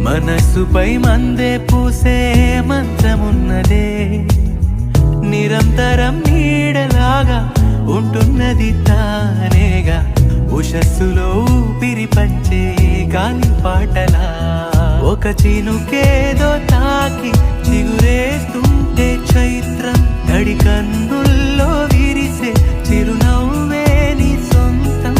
మనసుపై మందే పూసే మంత్రమున్నదే, నిరంతరం నీడలాగా ఉంటున్నది తానేగా, ఉషస్సులో ఊపిరి పంచే గాలి పాటలా. ఒక చినుకేదో తాకి చిగురేస్తుంటే చైత్రం, తడి కన్నుల్లో విరిసే చిరునవ్వే నీ సొంతం.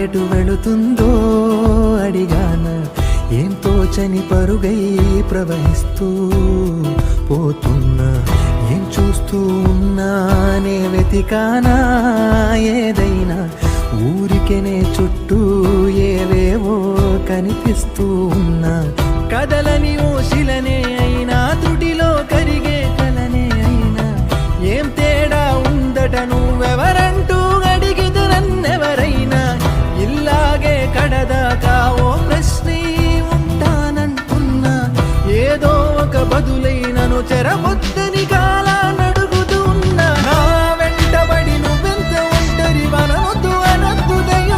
ఎటు వెళుతుందో అడిగాన, ఏం తోచని పరుగై ప్రవహిస్తూ పోతున్నా, ఏం చూస్తూ ఉన్నానే వెతికానా ఏదైనా, ఊరికెనే చుట్టూ ఏవేవో కనిపిస్తూ ఉన్నా, కదలని ఓశిలనే అయినా త్రుటిలో కరిగే కలనే అయినా, ఏం తేడా ఉందట నువ్వెవరంటూ అడిగిదు నన్నెవరైనా, ఇల్లాగే కడదాకా ఓ ప్రశ్నే ఉంటానంటున్నా, ఏదో ఒక బదులైనను చెరబొద్దని కాలానడుగుతున్నా, నా వెంటబడి నువ్వెంత ఒంటరి వనవద్దు అనద్దు దయ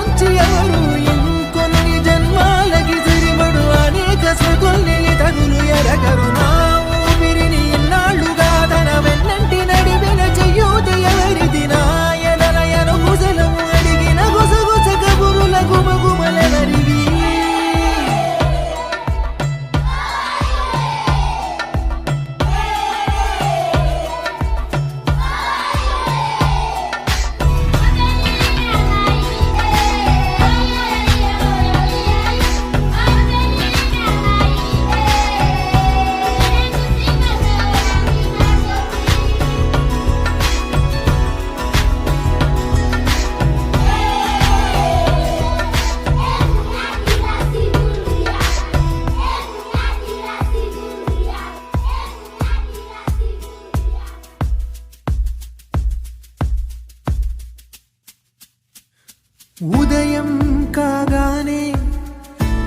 ఉదయం కాగానే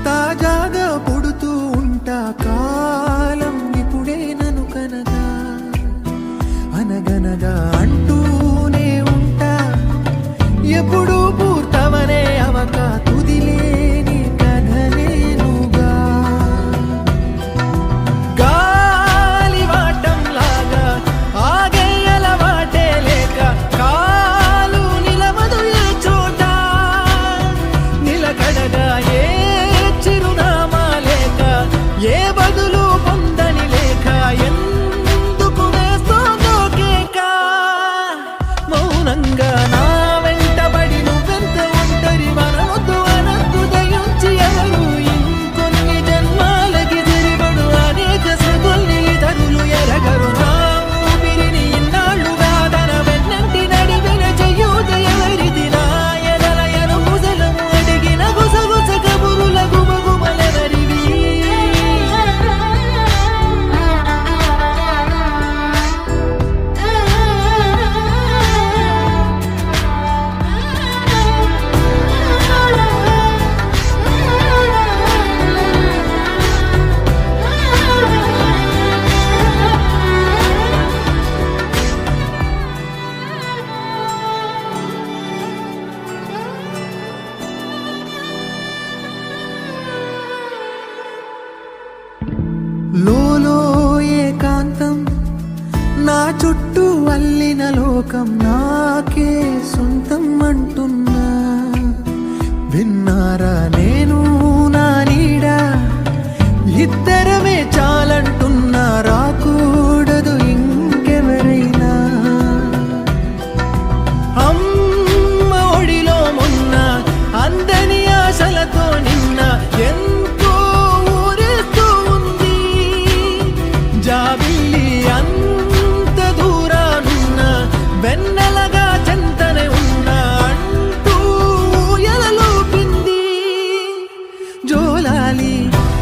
తాజాగా పుడుతూ ఉంటా, కాలం ఇప్పుడే నన్ను కనగా అనగనగా అంటూనే ఉంటా, ఎప్పుడు పూర్తవనే అవక తుదిలేని కథ నేనుగా. గాలి వాటంలాగా ఆగేయల వాటే లేక, కాలు నిలవదు ఏ చోట, నిలకడగా ఏ చిరునామా లేక, ఏ బదులు పొందని లేక, ఎందుకు వేస్తోందో కేక. మౌనంగా నా వెంటబడి నువ్వెంత ఒంటరి మనవద్దు అనద్దు దయించి ఎవరు, ఇంకొన్ని జన్మాలకి తిరిగడు అనేక సృతుల్ని తరులు ఎరగరు. నా ఊపిరిని ఇన్నాళ్ళుగా తన వెన్నంటి నడిపిన చెయ్యూత ఎవరిది, నా ఎదలయను ముసలము అడిగిన గుసగుస కబురుల గుమగుమలెవరివి. లోలో ఏకాంతం, నా చుట్టూ అల్లిన లోకం నాకే సొంతం అంటున్నా. విన్నారా నేను నా నీడ, ఇద్దరమే చాలంటున్నా, రాకూడదు ఇంకెవరైనా. అమ్మ ఒడిలో మొన్న అందని ఆశలతో నిన్న ఎంతో ఊరేస్తూ ఉంది, జాబిల్లి అంత దూరానున్న వెన్నెలగా చెంతనే ఉన్నా అంటూ ఊయలలోపింది. జోలాలి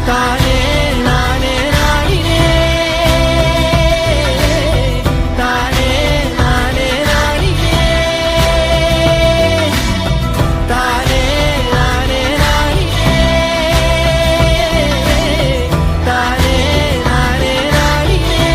తానే నానే నాయినే, తానే నానే నాయినే, తానే నానే నాయినే, తానే నానే నాయినే.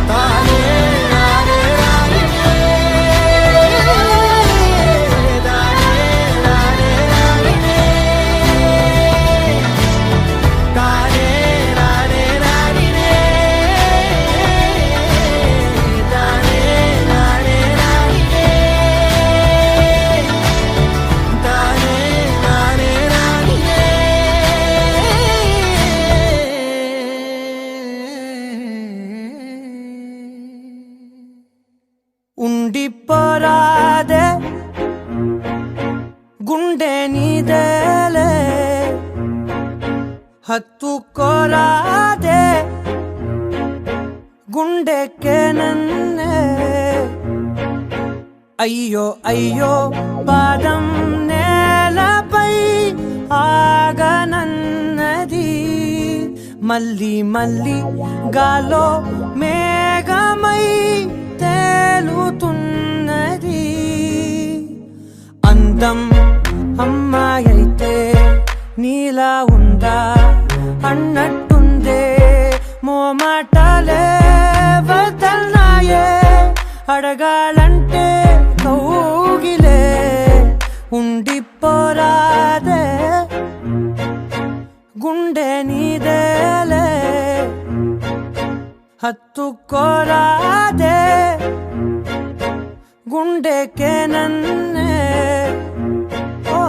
తానే నానే నాయినే, తానే నానే నాయినే, తానే నానే నాయినే, తానే నానే నాయినే, తానే నానే నాయినే. ఉండిపోరాదే గుండె నీదేలే, హత్తుకోరాదే గుండెకే నన్నే. అయ్యో అయ్యో పాదం నేలపై ఆగనన్నది, మళ్ళీ మళ్ళీ గాలో మేఘమై తేలుతున్నది. అందం అమ్మాయైతే నీలా ఉందా అన్నట్టుందే, మోమాటలే వదల్నాయే, అడగాలంటే కౌగిలే. ఉండిపోరాదే గుండె నీదేలే, హత్తుకోరాదే గుండెకే నన్నే. ఓ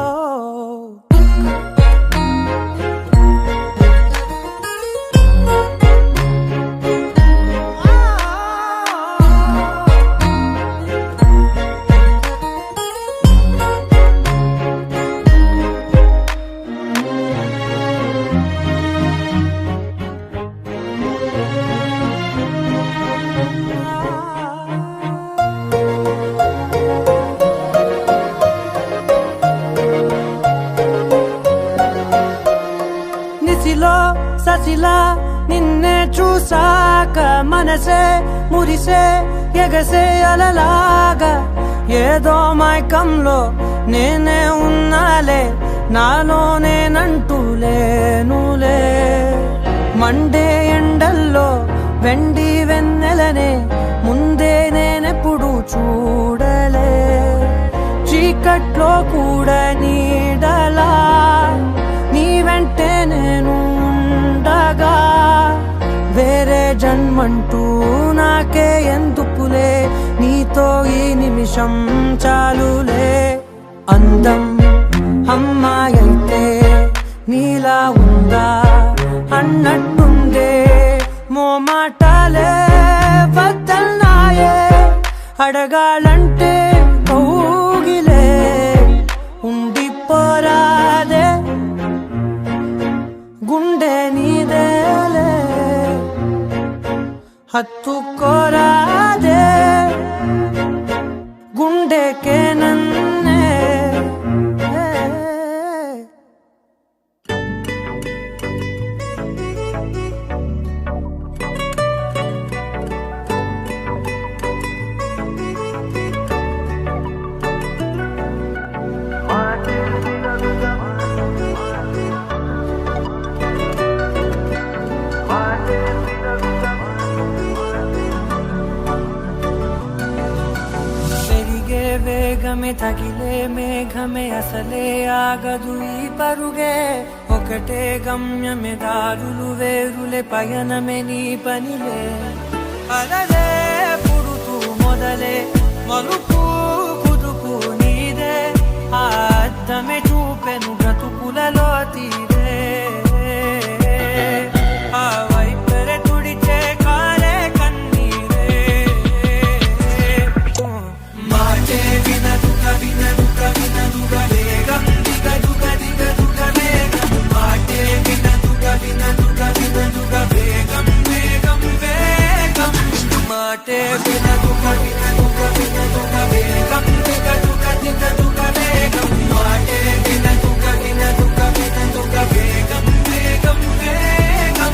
కసిలో ససిలా నిన్నే చూసాక మనసే మురిసే ఎగసే అలలాగా ఏదో మైకంలో నేనే ఉన్నాలే నాలో నేనంటూ లేనులే మండే ఎండల్లో వెండి వెన్నెలనే ముందే నేనెప్పుడు చూడలే చీకట్లో కూడా నీడలా నీ వెంటే నేను ఉండగా వేరే జన్మంటూ నాకే ఎందుకులే నీతో ఈ నిమిషం చాలులే అందం అమ్మాయైతే నీలా ఉందా అన్నట్టుండే మోమాటాలే వద్దన్నాయే అడగాలంటే కౌగిలే ఉండిపోరాదే గుండె నీదేలే హత్తుకోరాదే గుండెకే నన్నే వేగమే తగిలే మేఘమే అసలే ఆగదు ఈ పరుగే ఒకటే గమ్యమే దారులు వేరులే పయనమే నీ పనిలే అలలే పుడుతూ మొదలే మలుపు కుదుపు నీదే ఆ అద్దమే చూపెను బ్రతుకులలో తీరే ఆ వైపరే తుడిచే కాలే కన్నీరే మాటే వినదుగ వినదుగ వినదుగ వేగం దిగదుగ దిగదుగ వేగం మాటే వినదుగ వినదుగ వినదుగ వేగం వేగం వేగం మాటే వినదుగ వినదుగ వినదుగ వేగం దిగదుగ దిగదుగ వేగం మాటే వినదుగ వినదుగ వినదుగ వేగం వేగం వేగం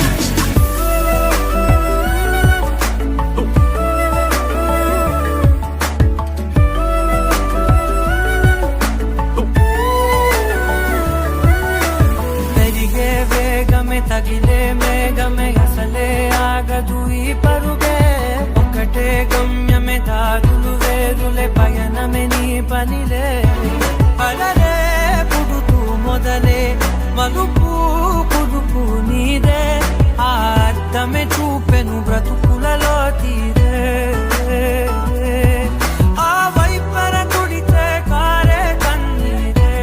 తగిలే మేఘమే అసలే ఆగదు ఈ పరుగే ఒకటే గమ్యమే దారులు వేరులే పయనమే నీ పనిలే అలలే పుడుతూ మొదలే మలుపు కుదుపు నీదే ఆ అర్థమే చూపెను బ్రతుకులలో తీరే ఆ వైపర తుడితే కారే కన్నీరే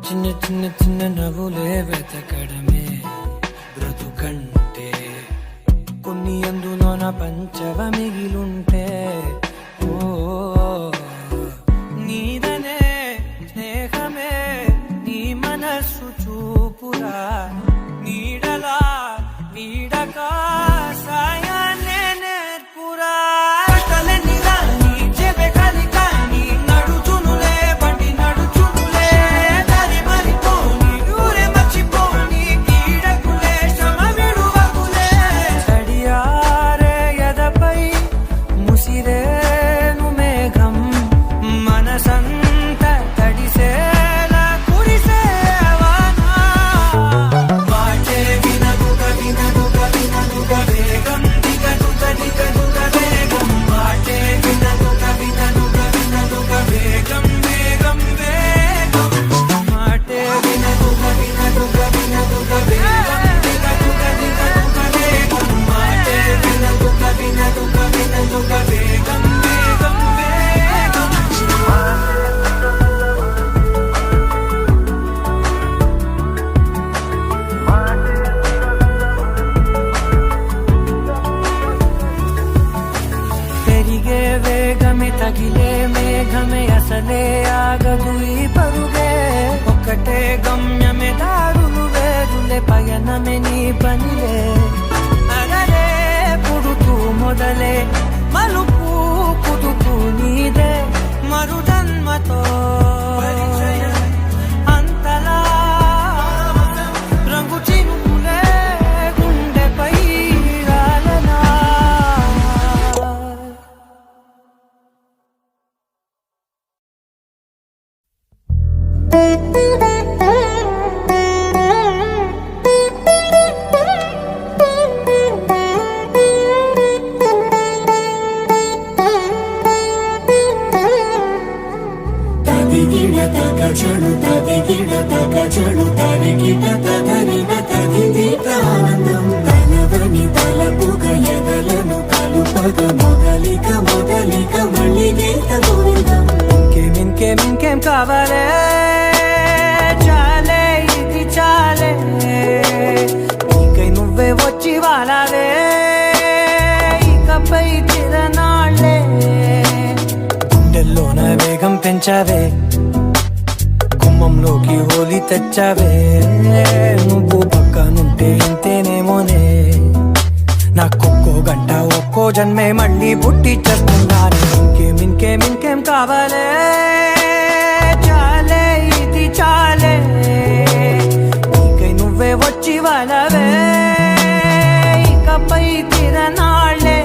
చిన్న చిన్న చిన్న నవ్వులే వెతకడమే బ్రతుకంటే కొన్ని అందులోన పంచవ మిగిలుంటే ఓ నీదనే స్నేహమే నీ మనస్సు చూపురా నీడలా నీడక సాయాన్నే నేర్పురా కరిగే వేగమే తగిలే మేఘమే అసలే ఆగదు ఈ పరుగే ఒక్కటే గమ్యమే దారులు వేరులే పయనమే నీ పనిలే అరరే పుడుతూ మొదలే మలుపు కుదుపు నీదే మరు జన్మతో అంతలా రంగు చినుకులే గుండెపై రాలనా తదిగిడ తగచడు తదిగిడ తగచడు తరిగిట తదరిన తదిగిట ఆనందం తలవని తలపుగ ఎదలను కలుపగ మొదలిక మొదలిక మళ్ళీ గీత గోవిందం ఇంకేం కావాలే చాలే ఇది చాలే నీకై నువ్వే వచ్చి వాలావే ఇకపై తిరనాళ్ళే గుండెల్లోన వేగం పెంచావే గుమ్మంలోకి హోలీ తెచ్చావే నువ్వు పక్కనుంటే ఇంతేనేమోనే నాకొక్కో గంట ఒక్కో జన్మే మళ్ళీ పుట్టి చేస్తున్నాను ఇంకేం కావాలే చాలే ఇది చాలే నీకై నువ్వే వచ్చి వాళ్ళవే ఇకపై తిరనాళ్ళే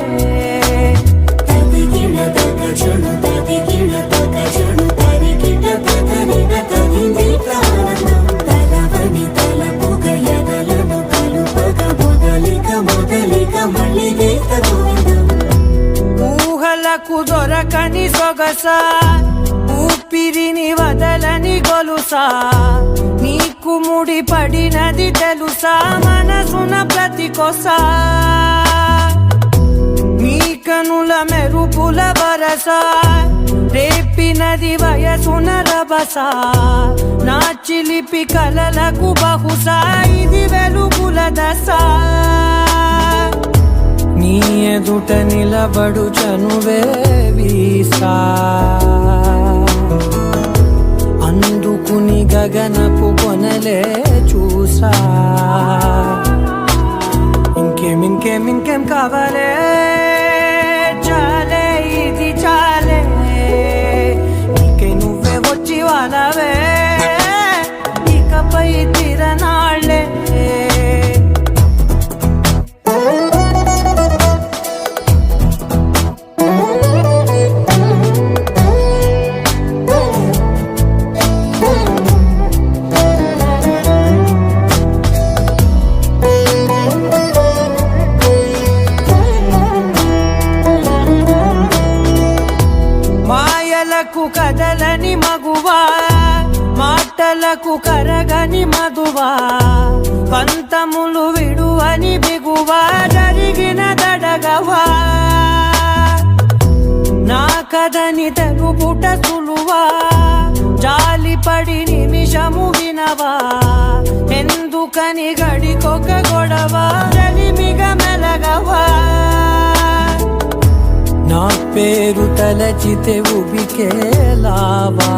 తదిగిడ తగచడు తదిగిడ తగచడు తరిగిట తదరిన తదిగిట ఆనందం తలవని తలపుగ ఎదలను కలుపగ మొదలిక మొదలిక మళ్ళీ గీత గోవిందం ఊహలకు దొరకని సొగసా ఊపిరిని వదలని గొలుసా నీకు ముడి పడినది తెలుసా మనసున ప్రతి కొసా నీ కనుల మెరుపుల వరస రేపినది వయసున రభస నా చిలిపి కలలకు బహుశా ఇది వెలుగుల దశ నీ ఎదుట నిలబడు చనువే వీసా అందుకుని గగనపు కొనలే చూసా ఇంకేం కావాలే చాలే ఇది చాలే నీకై నువ్వే వచ్చి వాళ్ళవే ఇకపై తిరనాళ్ళే మాయలకు కదలని మగువా మాటలకు కరగని మధువా పంతములు విడువని బిగువా జరిగిన దడగవా నా కదని తెలుపుట సులువా జాలిపడి నిమిషము వినవా ఎందుకని గడికొక గొడవ రలిమిగ మెలగవా నా పేరు తలచితే ఉబికేలావా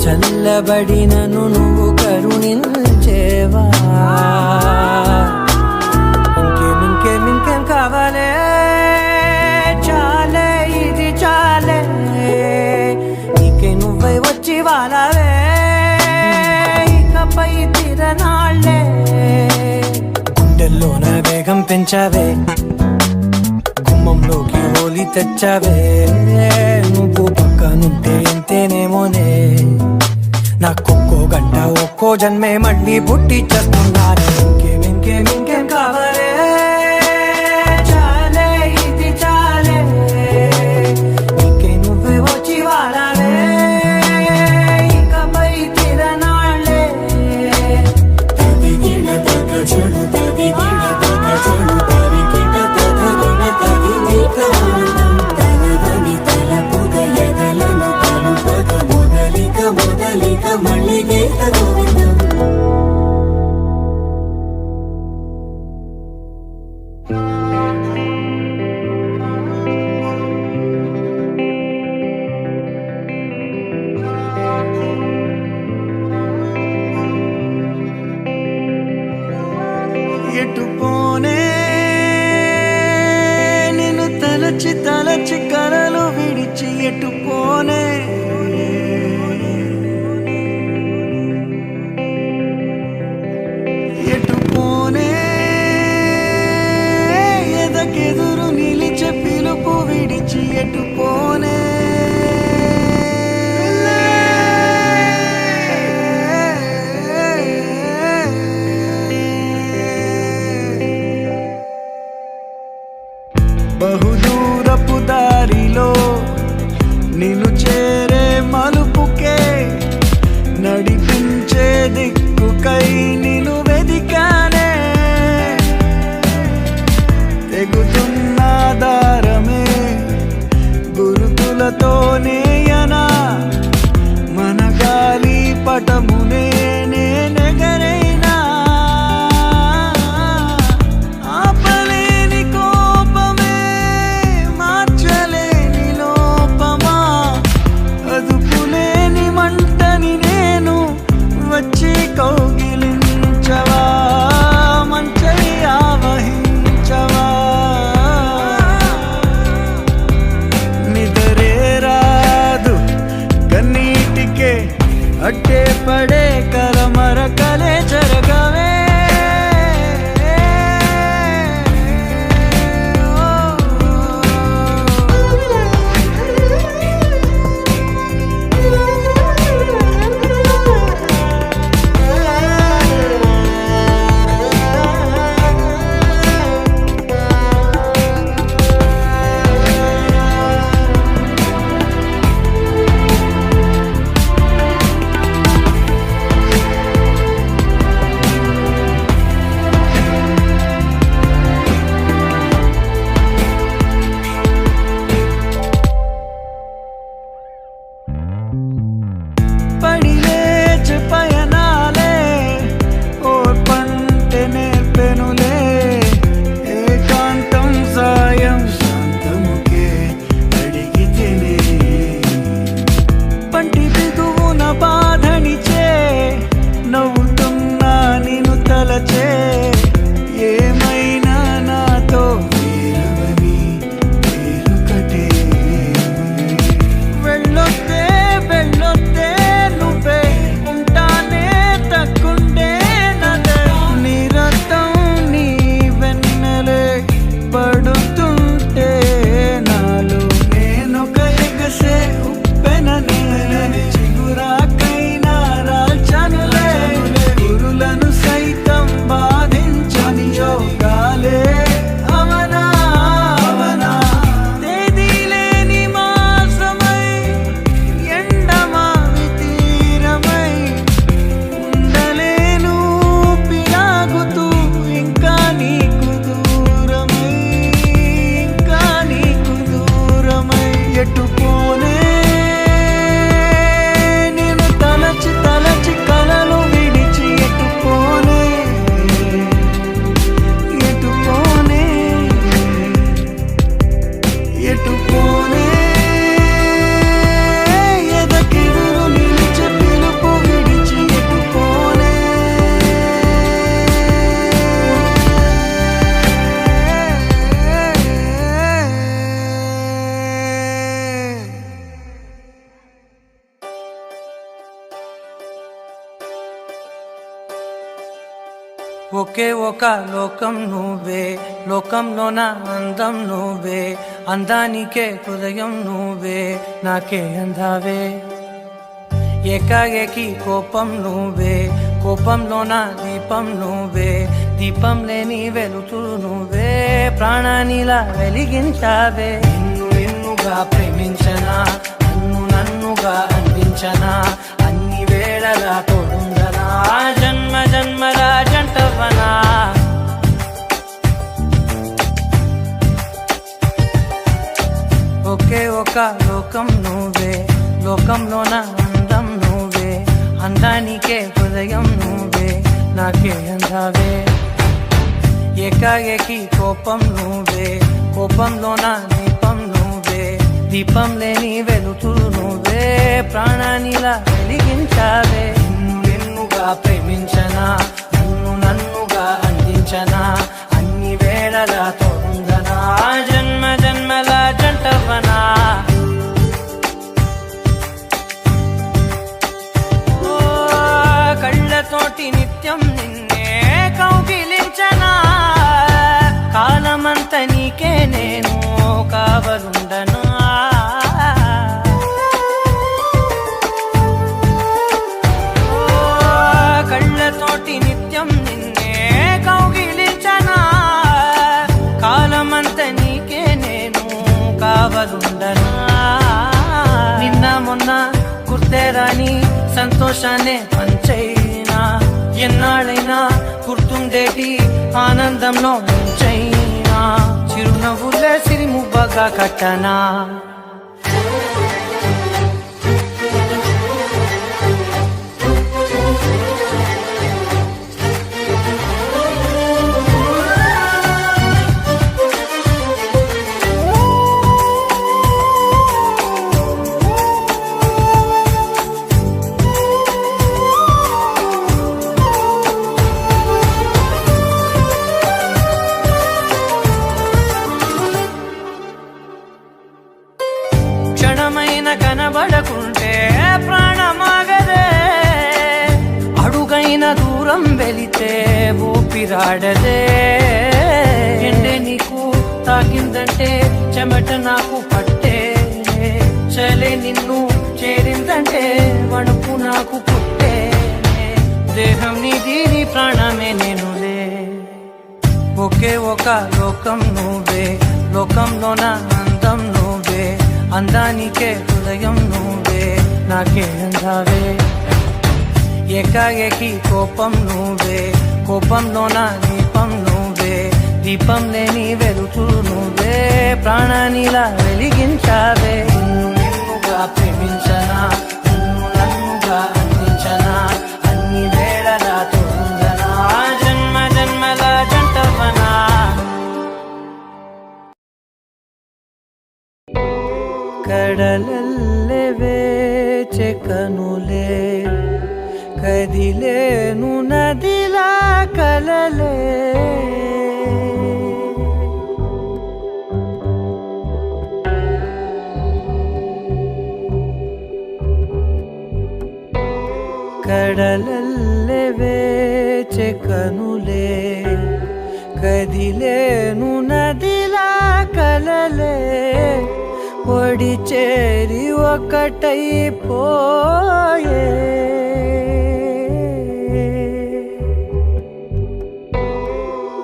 చల్లబడినను నువ్వు కరుణించేవా ఇంకేం కావాలే చాలే ఇది చాలే నీకే నువ్వై వచ్చి వాళ్ళవే ఇకపై తిరనాళ్ళే గుండెల్లోన వేగం పెంచావే గుమ్మంలోకి హోలీ తెచ్చావే నువ్వు పక్కనుంటే ఇంతేనేమోనే నాకొక్కో గంట ఒక్కో జన్మే మళ్ళీ పుట్టి చేస్తున్నాను ఇంకేం కావాలే చాలే ఇది చాలే నీకే నువ్వే వచ్చి వాళ్ళవే ఇకపై తిరనాళ్ళే తదిగిడ తగచడు తదిగిడ తగచడు తరిగిట తదరిన తదిగిట ఆనందం తలవని తలపుగ ఎదలను కలుపగ మొదలిక మొదలిక మళ్ళీ గీత గోవిందం తలచి తలచి కలలు విడిచి ఎటు పోనే ఎటు పోనే ఎదకెదురు నిలిచే పిలుపు విడిచి ఎటు పోనే బహుదూరపు దారిలో నిన్ను చేరే మలుపుకే నడిపించే దిక్కుకై నిన్ను వెదికానే తెగుతున్న దారమే గురుతులతోనేయనా మన గాలి పటమునే నేనెగరైనా ఆపలేని కోపమే మార్చలేని లోపమా అదుపులేని మంటని నేను వచ్చి కౌగిలించవా మంచై ఆవహించవా నిదరే రాదు కన్నీటికే అట్టే పడే కలమరకలే జరగవే పడి లేచి పయనాలే ఓర్పంటే నేర్పెనులే ఏకాంతం సాయం శాంతముకే అడిగితేనే పంటి బిగువున బాధనిచే నవ్వుతున్నా నిన్ను తలచే ఏమైనా నాతో వీరవని పేరుకటే వెళ్ళొద్దే వెళ్ళొద్దే నువ్వే ఉంటానే తక్కుండే నదే నిరతం నీ వెన్నెలే పడుతుంటే నాలో నేనొక ఎగసే ఉప్పెననే చిగురాకైనా రాల్చనులే గురులను సైతం బాధించని యోగాలే అవనా అవనా తేదీలేని మాసమై ఎండమావి తీరమై ఉండలేను పిరాగుతూ ఇంకా నీకు దూరమై ఇంకా నీకు దూరమై ఎటు పోనే నేను తలచి తలచి కలలు విడిచి ఎటు పోనే ఎటు పోనే ఎటు పోనే ఎదకెదురు నిలిచే పిలుపు విడిచి ఎటు పోనే ఒకే ఒక లోకం నువ్వే లోకంలోన అందం నువ్వే అందానికే హృదయం నువ్వే నాకే అందావే ఏకాఏకి కోపం నువ్వే కోపంలోన దీపం నువ్వే దీపం లేని వెలుతురు నువ్వే ప్రాణానిలా వెలిగించావే నిన్ను నిన్నుగా ప్రేమించనా నన్ను నన్నుగా అందించనా అన్ని వేళలా తోడుందనా జన్మ జన్మల జంటవనా ఒకే ఒక లోకం నువ్వే లోకంలోన అందం నువ్వే అందానికే హృదయం నువ్వే నాకే అందావే ఏకాఏకి కోపం నువ్వే కోపంలోన దీపం నువ్వే దీపం లేని వెలుతురు నువ్వే ప్రాణానిలా వెలిగించావే నిన్ను నిన్నుగా ప్రేమించనా నన్ను నన్నుగా అందించనా అన్ని వేళలా తోడుందనా జన్మ జన్మల నేను కావలుండనా కళ్ళతోటి నిత్యం నిన్నే కౌగిలించనా కాలమంత నీకే నేను కావలుండనా నిన్న మొన్న గుర్తేరాని సంతోషాన్ని పంచైనా ఎన్నాళ్ళైనా గుర్తుండేటి ఆనందంలో ముంచైనా చిరునవ్వులే సిరిముబ్బగా కట్టనా క్షణమైన కనబడకుంటే ప్రాణమాగదే అడుగైన దూరం వెళితే ఊపిరాడదే ఎండే నీకు తాకిందంటే చెమట నాకు పట్టే చలే నిన్ను చేరిందంటే వణుకు నాకు పుట్టే దేహం నీది నీ ప్రాణమే నేనులే ఒకే ఒక లోకం నువ్వే లోకంలోన అందం నువ్వే అందానికే హృదయం నువ్వే నాకే అందావే ఏకాఏకి కోపం నువ్వే కోపంలోన దీపం నువ్వే దీపం లేని వెలుతూ నువ్వే ప్రాణానిలా వెలిగించావే నిన్నుగా ప్రేమించనా నిన్ను నన్నుగా అందించనా అన్ని వేళలా తోందనా జన్మ జన్మల జంటవనా కడలల్లే వేచే కనులే కదిలేను నదిలా కలలే కడలల్లే వేచే కనులే కదిలేను నదిలా కలలే ఒడి చేరి ఒకటైపోయే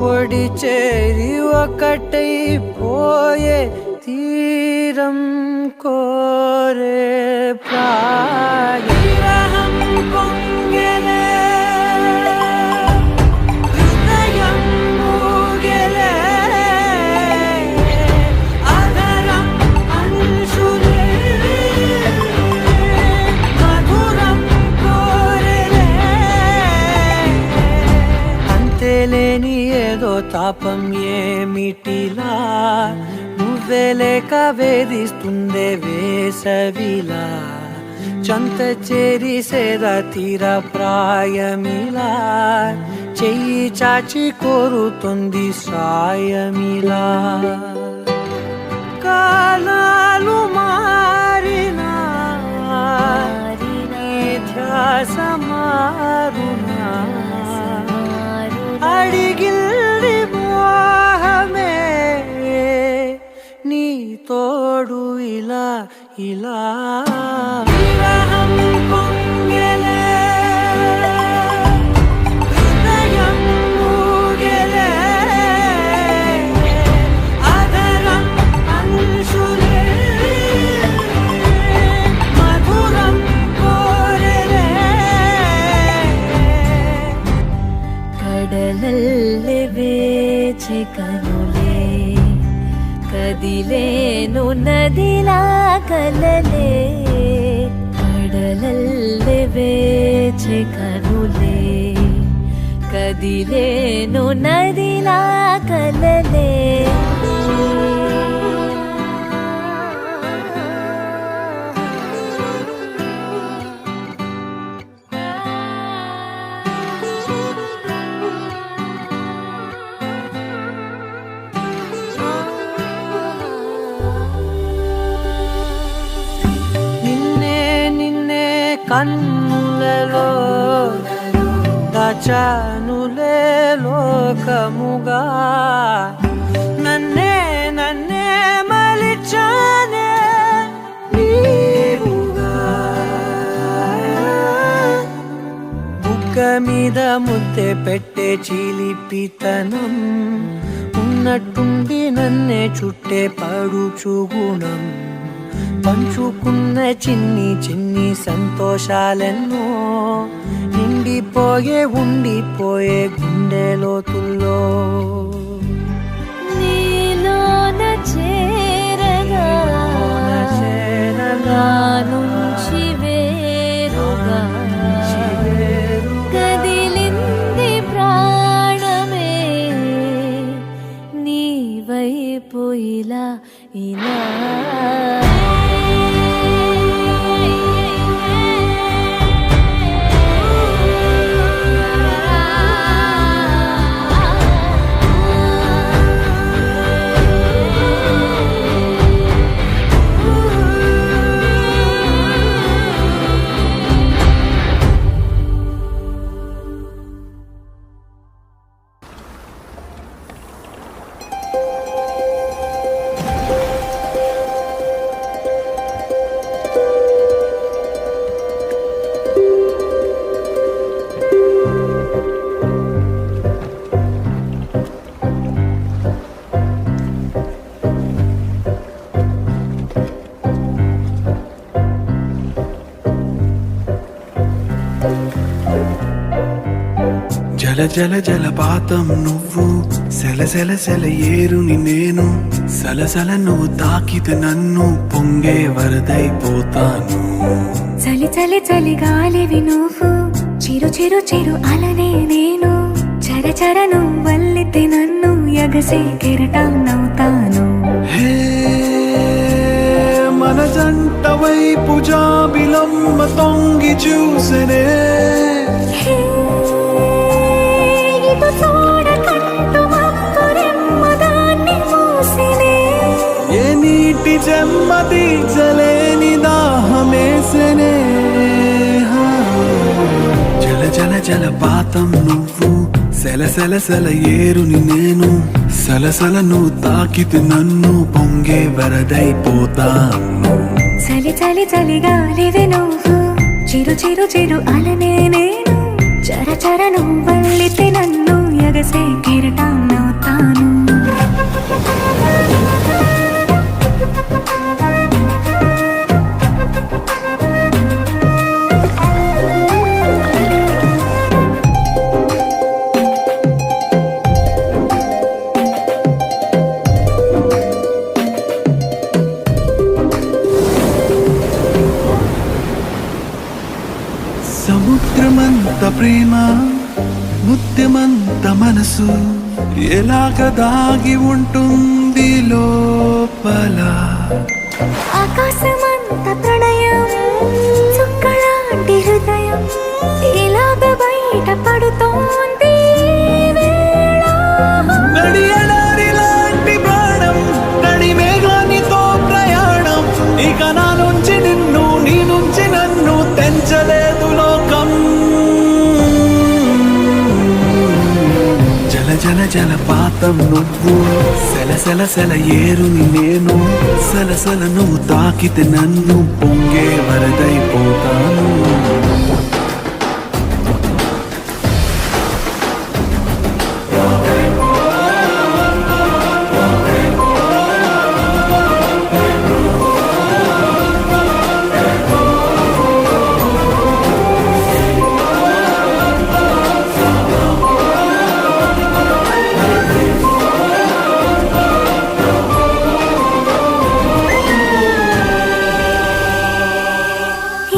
ఒడి చేరి ఒకటైపోయే తీరం కోరే ప్రాయం పొంగెలే హృదయం ఊగెలే అదరం అంశులే మధురం కోరెలే అంతేలేని ఏదో తాపం ఏమిటిలా నువ్వే లేక వేధిస్తుందే వేసవిలా చంత చేరి సేద తీర ప్రాయమిలా చెయ్యి చాచి కోరుతుంది సాయమిలా కాలాలు మారినా నీ ధ్యాస మారునా అడిగిల్ది మోహమే నీ తోడు ఇలా ఇలా విరహం పొంగెలే హృదయం ఊగెలే అదరం అంశులే మధురం కోరెలే కడలల్లే వేచే కనులే కదిలేను నదిలా కలలే కడలల్లే వేచే కనులే కదిలేను నదిలా కలలే కన్నులలో దాచానులే లోకముగా నన్నే మీద ముద్దే పెట్టే చిలిపితనం, ఉన్నట్టుండి నన్నే చుట్టే పడుచు గుణం, పంచుకున్న చిన్ని చిన్ని సంతోషాలెన్నో నిండిపోయే ఉండిపోయే గుండె లోతుల్లో. నీలోన చేరగా నా నుంచి వేరుగా కదిలింది ప్రాణమే నీ వైపు ఇలా ఇలా. జల జల జలపాతం నువ్వు, సెల సెల సెల ఏరుని నేను, సలసల నువ్వు తాకితే నన్ను పొంగే వరదైపోతాను. చలి చలి చలి గాలివి నువ్వు, చిరు చిరు చిరు అలనే నేను, చర చర నువ్వల్లితే నన్ను ఎగసే కెరటాన్నవుతాను. హే మన జంట వైపు జాబిలమ్మ తొంగి చూసెనే, హే, ఇటు చూడకంటూ మబ్బురెమ్మదాన్ని మూసినే. ఏ నీటి చెమ్మ తీర్చలేని దాహమేసెనే. జల జల జలపాతం నువ్వు, సెల సెల సెల ఏరుని నేను, సలసల నువ్వు తాకితే నన్ను పొంగే వరదైపోతాను. చలి చలి చలి గాలివి నువ్వు, చిరు చిరు చిరు అలనే నేను, చర చర నువ్వల్లితే నన్ను ఎగసే కెరటాన్నవుతాను. సముద్రమంత ప్రేమ, ముత్యమంత మనసు, ఎలాగ దాగి ఉంటుంది లోపల. ఆకాశమంత ప్రణయం, చుక్కలాంటి హృదయం, ఇలాగ బయట పడుతోంది వేళ. నడియడారి లాంటి ప్రాణం, నడి మేఘానితో ప్రయాణం, ఇక నా నుంచి నిన్ను, నీ నుంచి నన్ను తెంచలేదు లోకం. జల జల జలపాతం నువ్వు, సెల సెల సెల ఏరుని నేను, సలసల నువ్వు తాకితే నన్ను పొంగే వరదైపోతాను.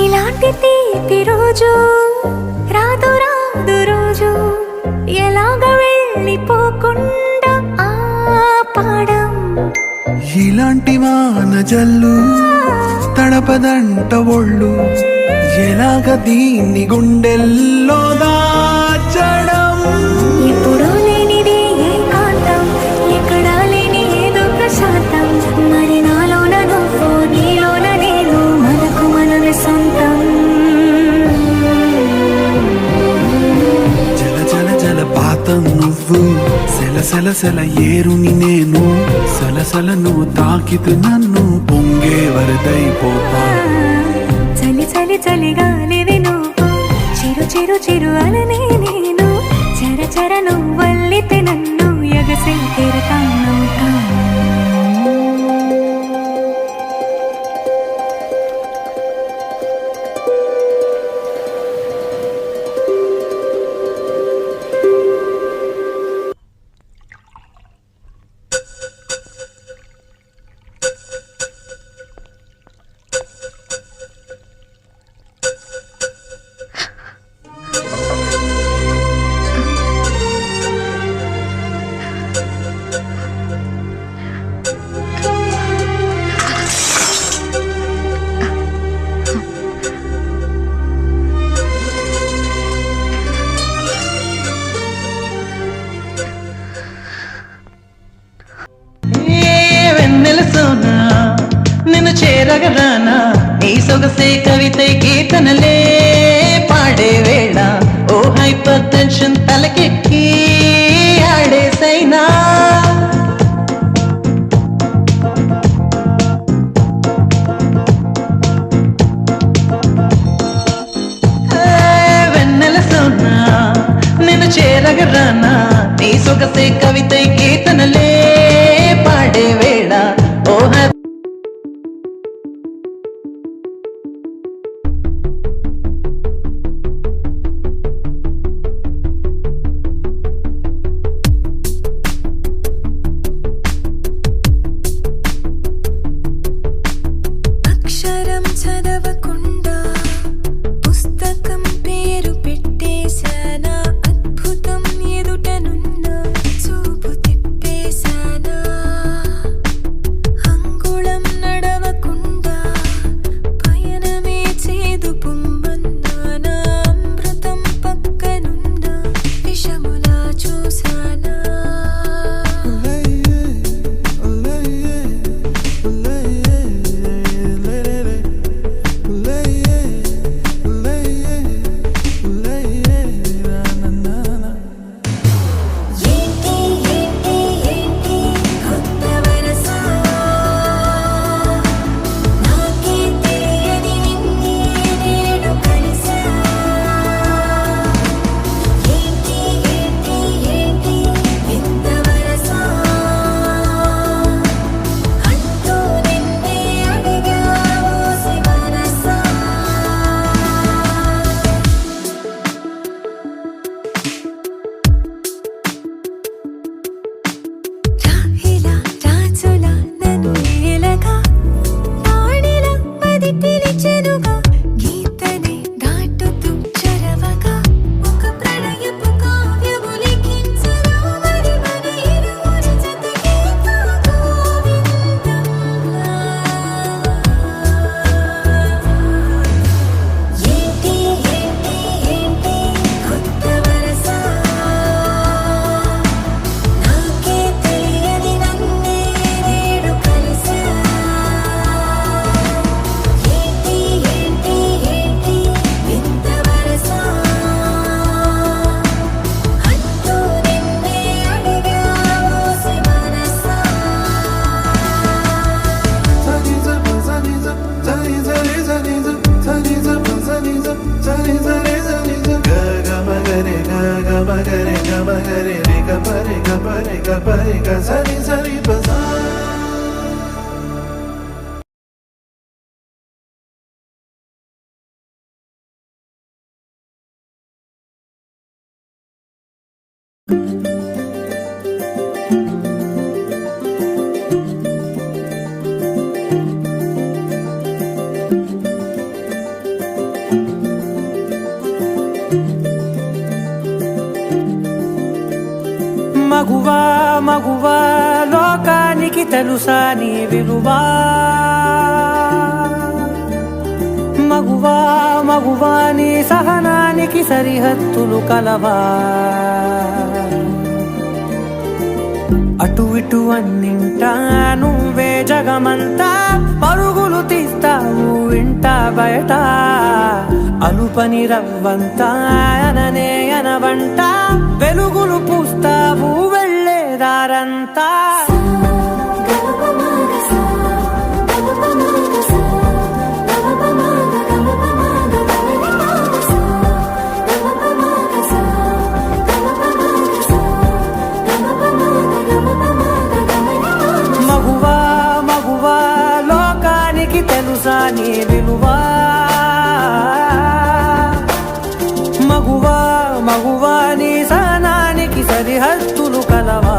ఇలాంటి తీపి రోజు రాదు రాదు రోజు, ఎలాగ వెళ్ళిపోకుండా ఆపడం. ఇలాంటి వాన జల్లు తడపదంట ఒళ్ళు, ఎలాగ దీన్ని గుండెల్లో దాచడం. ఎప్పుడూ లేనిది ఏకాంతం, ఎక్కడా లేని ఏదో ప్రశాంతం, మరి నాలోన నువ్వు, నీలోన నేను, మనకు మనమే సొంతం. జల జల జలపాతం నువ్వు, సెల సెల సెల ఏరుని నేను, సలసల నువ్వు తాకితే నన్ను పొంగే వరదైపోతా. చలి చలి చలి గాలివి నువ్వు, చిరు చిరు చిరు అలనే నేను చర చర నువ్వల్లితే నన్ను ఎగసే కెరటాన్నవుతాను నిన్ను చేరగరానా నీ సొగసే కవితై కీర్తనలే పాడే వేళ ఓ హైపర్ టెన్షన్ తలకెక్కి ఆడేసైనా వెన్నెల సోనా నిన్ను చేరగరానా నీ సొగసే కవితై కీర్తనలే పాడే వేళ ఓ అక్షరం చదవకుండా పుస్తకం పేరు పెట్టేశానా అద్భుతం ఎదుటనున్న చూపు తిప్పేశానా అంగుళం నడవకుండా పయనమే చేదు పొమ్మన్నానా అమృతం పక్కనున్న విషములా చూశానా మగువా మగువా లోకానికి తెలుసా నీ విలువా మగువా మగువా నీ సహనానికి సరిహద్దులు కలవా అటు ఇటు అన్నింటా నువ్వే జగమంతా పరుగులు తీస్తావు ఇంట బయట అలుపని రవ్వంతా అననే అనవంట వెలుగులు పూస్తావు వెళ్ళేదారంతా లోకానికి తెలుసా నీ విలువా మగువా మగువా నీ సహనానికి సరిహద్దులు కలవా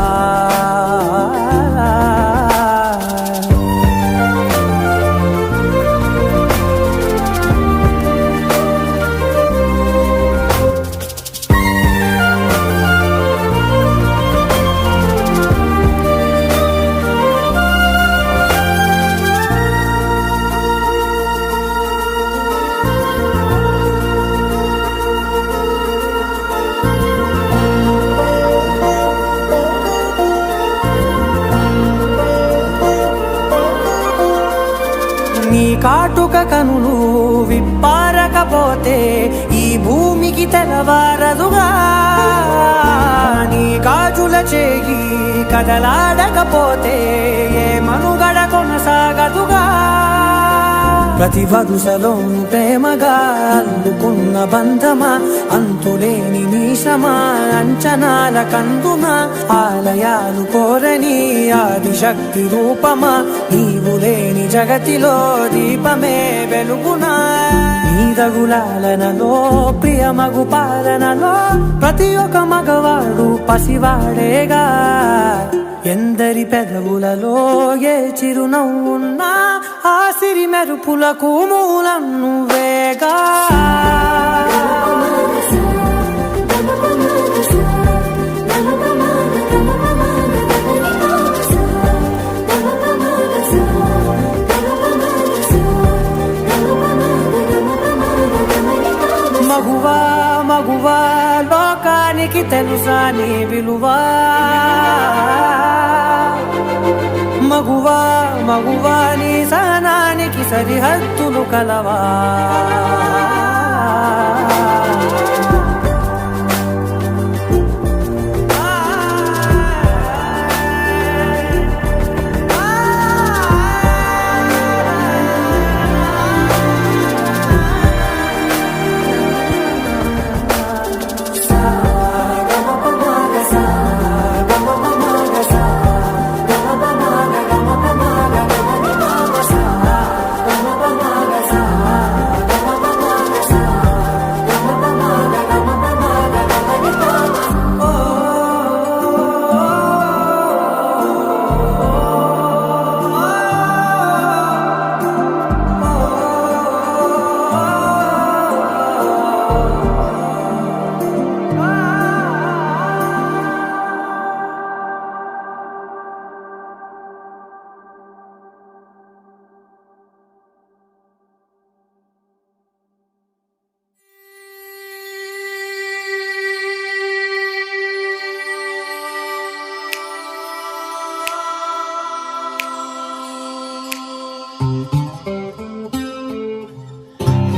నీ కాటుక కనులు విప్పారకపోతే ఈ భూమికి తెలవారదుగా నీ గాజుల చేయి కదలాడకపోతే ఏ మనుగడ కొనసాగదుగా ప్రతి వరుసలో ప్రేమగా అల్లుకున్న బంధమా అంతులేని నీశమా అంచనాల కందున ఆలయాలు కోరని ఆదిశక్తి రూపమా నీవు లేని జగతిలో దీపమే వెలుగునా నీదగులాలనలో ప్రియమగు పాలనలో ప్రతి ఒక్క మగవాడు పసివాడేగా ఎందరి పెదవులలో ఏ చిరునవ్వున్నా ఆ సిరి మెరుపులకు మూలం నువ్వేగా మగువా మగువా లోకానికి తెలుసా నీ విలువా మగువా మగువా నీ సహనానికి సరిహద్దులు కలవా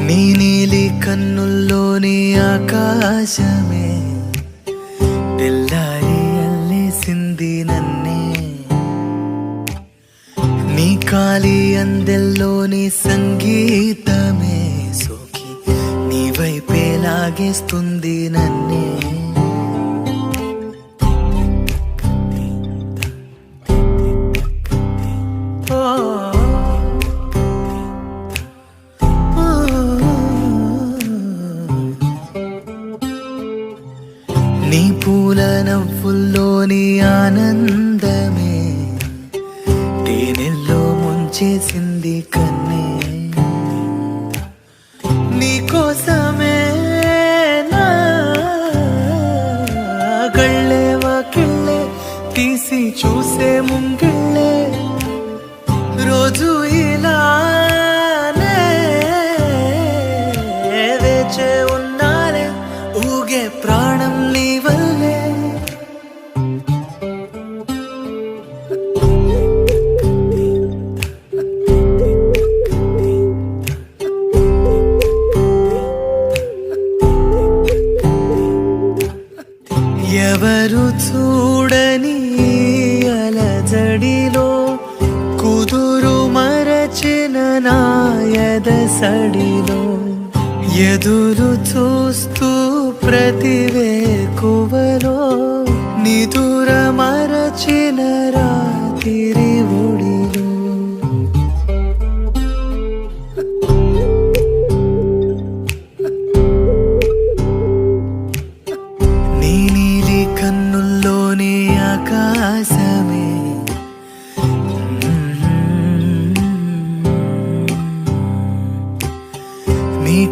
నీ నీలి కన్నుల్లోని ఆకాశమే తెల్లారి అల్లేసింది నన్నే నీ కాలి అందెల్లోని సంగీతమే సోకి నీ వైపే లాగేస్తుంది నన్నే నీ పూల నవ్వుల్లోని ఆనందమే తేనెల్లో ముంచేసింది కన్నే నీ కోసమే నా కళ్ళే వాకిళ్ళే తీసి చూసే ముంగిళ్ళే రోజు ఇలానే వేచే ఉన్నానే ఊగే ప్రాణం నీ వల్లే ఎవరు చూడని అలజడిలో కుదురు మరచిన నాయద సడిలో ఎదురు చూస్తూ ప్రతివేకువలో నిదుర మరచిన రాత్రి ఒడిలో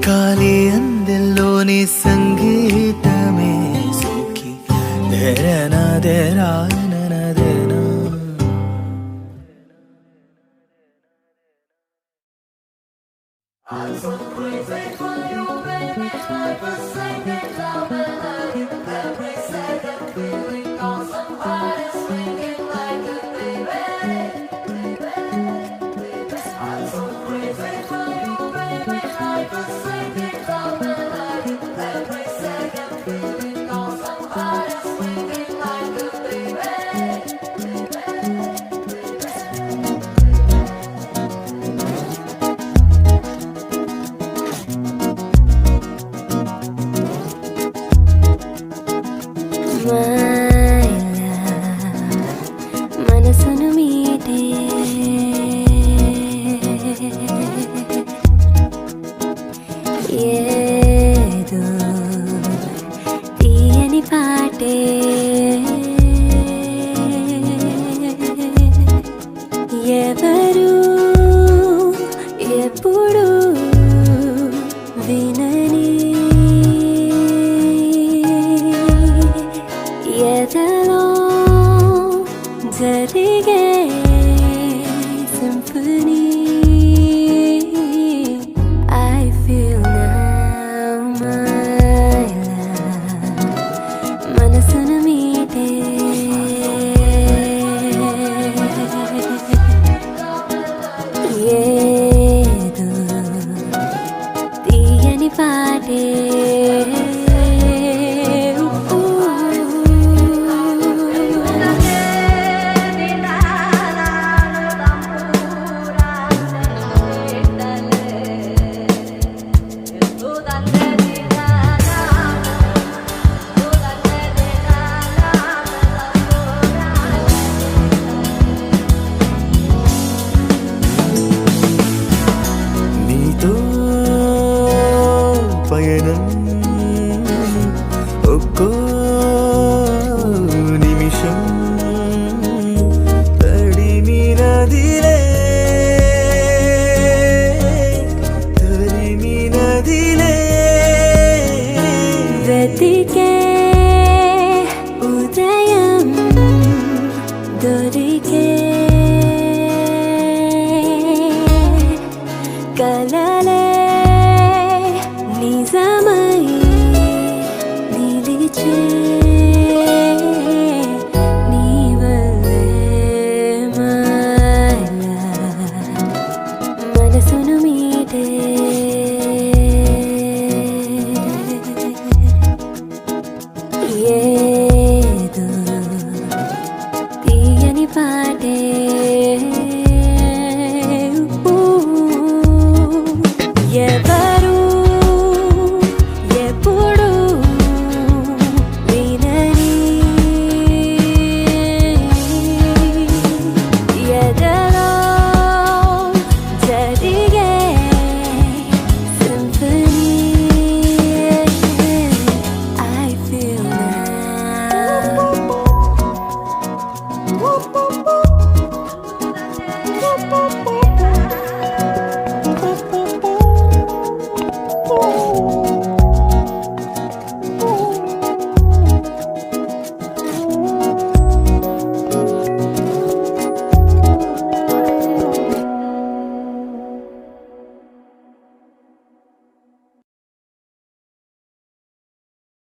కాలి అందెల్లోని సంగీతమే సోకి దేరనా దేరా దేనా మనసును మీటే ఏదో తీయని పాటే ఎవరు